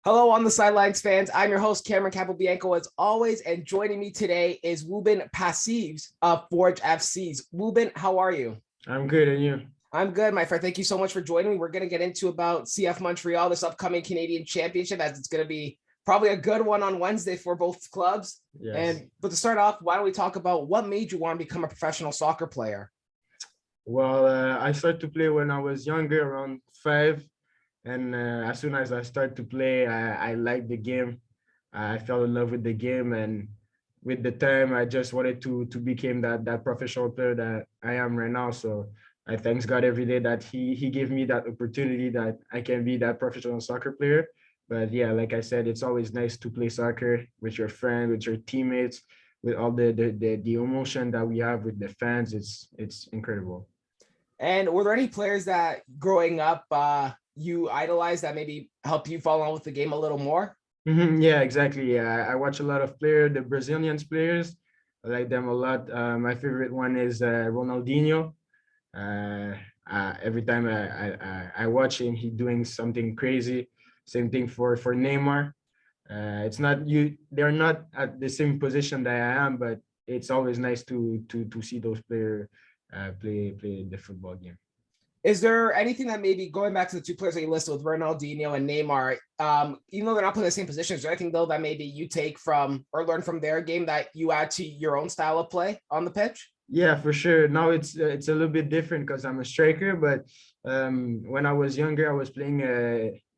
Hello, on the sidelines fans. I'm your host, Cameron Capobianco, as always, and joining me today is Woobens Pacius of Forge FCs. Woobens, how are you? I'm good, and you? I'm good, my friend. Thank you so much for joining me. We're going to get into about CF Montreal, this upcoming Canadian Championship, as it's going to be probably a good one on Wednesday for both clubs. Yes. But to start off, why don't we talk about what made you want to become a professional soccer player? Well, I started to play when I was younger, around 5, and as soon as I started to play, I liked the game. I fell in love with the game, and with the time, I just wanted to become that professional player that I am right now. So I thanks God every day that he gave me that opportunity that I can be that professional soccer player. But yeah, like I said, it's always nice to play soccer with your friend, with your teammates, with all the emotion that we have with the fans. It's incredible. And were there any players that growing up you idolized that maybe helped you fall in love with the game a little more? Yeah, exactly. Yeah, I watch a lot of players, the Brazilian players. I like them a lot. My favorite one is Ronaldinho. Uh, every time I watch him, he doing something crazy. Same thing for Neymar. It's not you; they're not at the same position that I am, but it's always nice to see those players play the football game. Is there anything that maybe going back to the two players that you listed with Ronaldinho and Neymar, even though they're not playing the same position, is there anything though that maybe you take from or learn from their game that you add to your own style of play on the pitch? Yeah, for sure. Now it's a little bit different because I'm a striker, but when I was younger, I was playing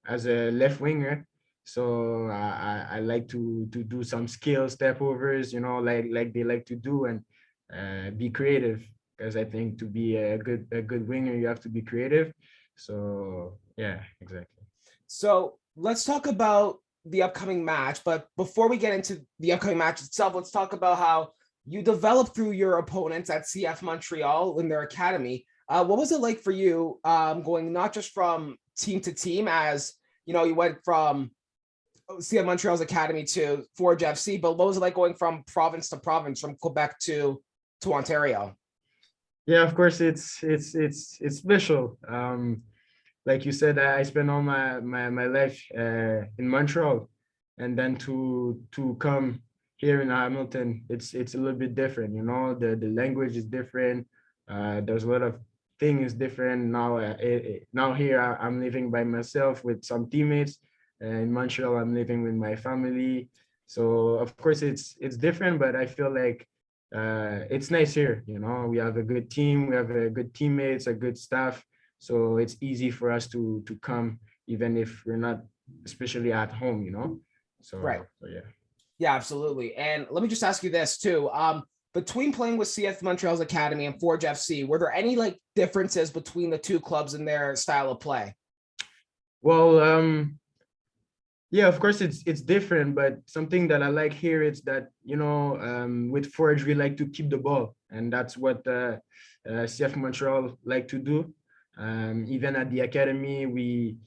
as a left winger. So I like to do some skill step overs, like they like to do, and be creative. Because I think to be a good winger, you have to be creative. So yeah, exactly. So let's talk about the upcoming match. But before we get into the upcoming match itself, let's talk about how you developed through your opponents at CF Montreal in their academy. What was it like for you going not just from team to team, as you know, you went from CF Montreal's academy to Forge FC, but what was it like going from province to province, from Quebec to Ontario? Yeah, of course, it's special. Like you said, I spent all my life in Montreal, and then to come here in Hamilton, it's a little bit different. The language is different. There's a lot of things different now. Now here I'm living by myself with some teammates. In Montreal, I'm living with my family. So of course it's different, but I feel like it's nice here. We have a good team, we have a good teammates, a good staff, so it's easy for us to come even if we're not especially at home. Right. So yeah. Yeah, absolutely. And let me just ask you this too. Between playing with CF Montreal's academy and Forge FC, were there any like differences between the two clubs in their style of play? Well, yeah, of course it's different, but something that I like here is that with Forge we like to keep the ball, and that's what CF Montreal like to do. Even at the academy, we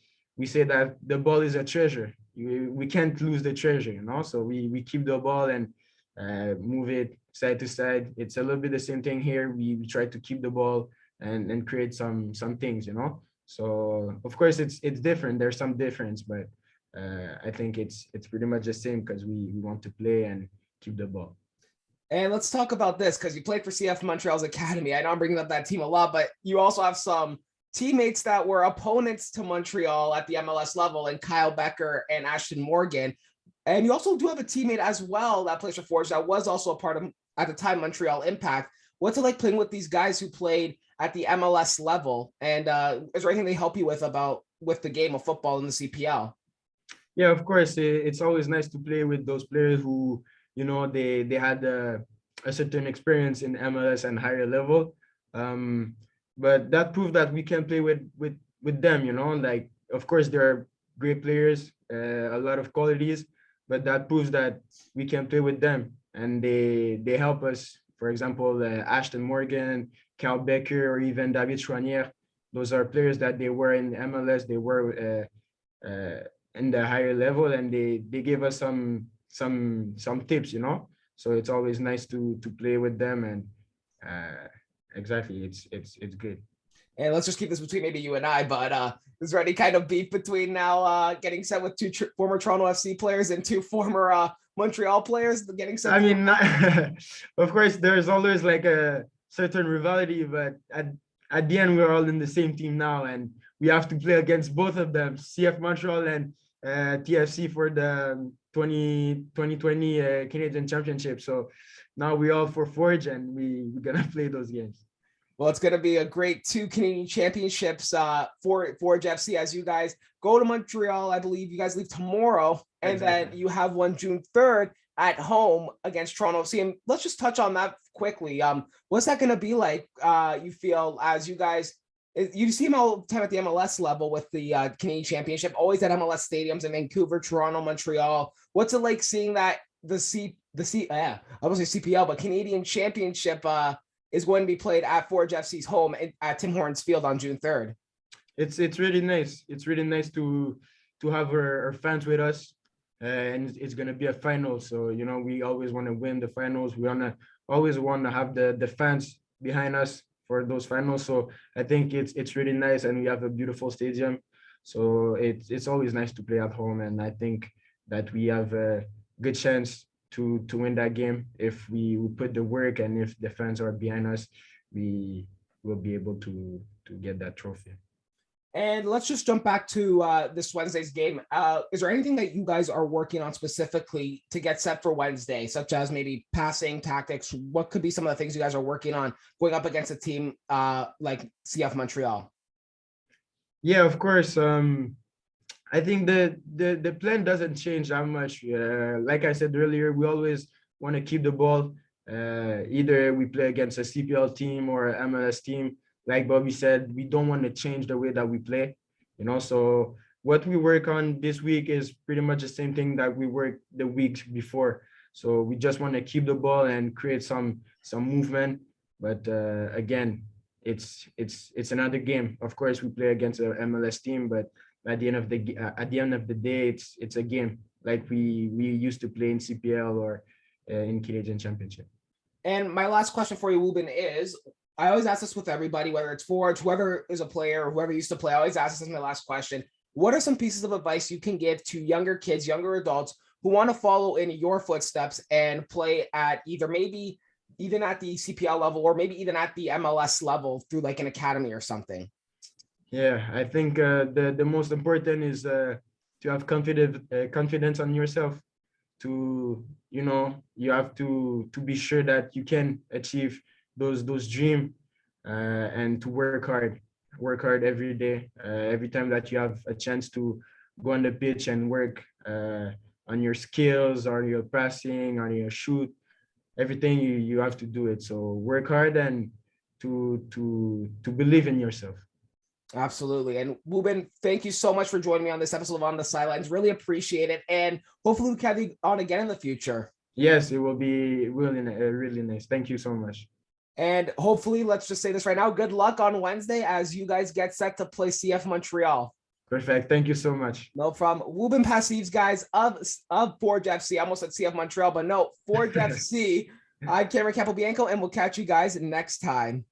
say that the ball is a treasure. We can't lose the treasure. So we keep the ball and move it side to side. It's a little bit the same thing here. We try to keep the ball and create some things. So of course it's different. There's some difference, but I think it's pretty much the same because we want to play and keep the ball. And let's talk about this because you played for CF Montreal's academy. I know I'm bringing up that team a lot, but you also have some teammates that were opponents to Montreal at the MLS level, and Kyle Becker and Ashton Morgan. And you also do have a teammate as well that plays for Forge that was also a part of, at the time, Montreal Impact. What's it like playing with these guys who played at the MLS level? And is there anything they help you with the game of football in the CPL? Yeah, of course. It's always nice to play with those players who, they had a certain experience in MLS and higher level. Um, but that proved that we can play with them. Like, of course, there are great players, a lot of qualities, but that proves that we can play with them, and they help us. For example, Ashton Morgan, Cal Becker, or even David Chouanier. Those are players that they were in MLS. They were. In the higher level, and they give us some tips. So it's always nice to play with them, and exactly, it's good. And let's just keep this between maybe you and I, but is there any kind of beef between now getting set with two former Toronto FC players and two former Montreal players getting set? I mean, of course, there's always like a certain rivalry, but at the end, we're all in the same team now, and we have to play against both of them, CF Montreal and TFC for the 2020 Canadian Championship. So now we all for Forge, and we're gonna play those games. Well, it's going to be a great two Canadian championships for Forge FC as you guys go to Montreal. I believe you guys leave tomorrow, and Exactly. then you have one June 3rd at home against Toronto FC. And let's just touch on that quickly. What's that going to be like? You feel as you guys, you see them all the time at the MLS level with the Canadian Championship, always at MLS stadiums in Vancouver, Toronto, Montreal. What's it like seeing that I was say CPL, but Canadian Championship is going to be played at Forge FC's home at Tim Hortons Field on June 3rd. It's really nice. It's really nice to have our fans with us, and it's gonna be a final. So we always want to win the finals. We always want to have the fans behind us for those finals. So I think it's really nice, and we have a beautiful stadium. So it's always nice to play at home, and I think that we have a good chance to win that game if we put the work, and if the fans are behind us, we will be able to get that trophy. And let's just jump back to this Wednesday's game. Is there anything that you guys are working on specifically to get set for Wednesday, such as maybe passing tactics? What could be some of the things you guys are working on going up against a team like CF Montreal? Yeah, of course. I think the plan doesn't change that much. Like I said earlier, we always want to keep the ball. Either we play against a CPL team or an MLS team. Like Bobby said, we don't want to change the way that we play. So what we work on this week is pretty much the same thing that we worked the weeks before. So we just want to keep the ball and create some movement. But again, it's another game. Of course, we play against an MLS team, but at the end of the day, it's a game like we used to play in CPL or in Canadian Championship. And my last question for you, Woobens, is I always ask this with everybody, whether it's Forge, whoever is a player, or whoever used to play. I always ask this as my last question. What are some pieces of advice you can give to younger kids, younger adults who want to follow in your footsteps and play at either maybe even at the CPL level or maybe even at the MLS level through like an academy or something? Yeah, I think the most important is to have confidence on yourself. You have to be sure that you can achieve those dreams, and to work hard every day. Every time that you have a chance to go on the pitch and work on your skills, on your passing, on your shoot, everything you have to do it. So work hard and to believe in yourself. Absolutely. And Woobens, thank you so much for joining me on this episode of On the Sidelines. Really appreciate it. And hopefully we can have you on again in the future. Yes, it will be really nice. Thank you so much. And hopefully, let's just say this right now. Good luck on Wednesday as you guys get set to play CF Montreal. Perfect. Thank you so much. No problem. Woobens Pacius, guys, of Forge FC. I almost said CF Montreal, but no, Forge FC. I'm Cameron Capobianco, and we'll catch you guys next time.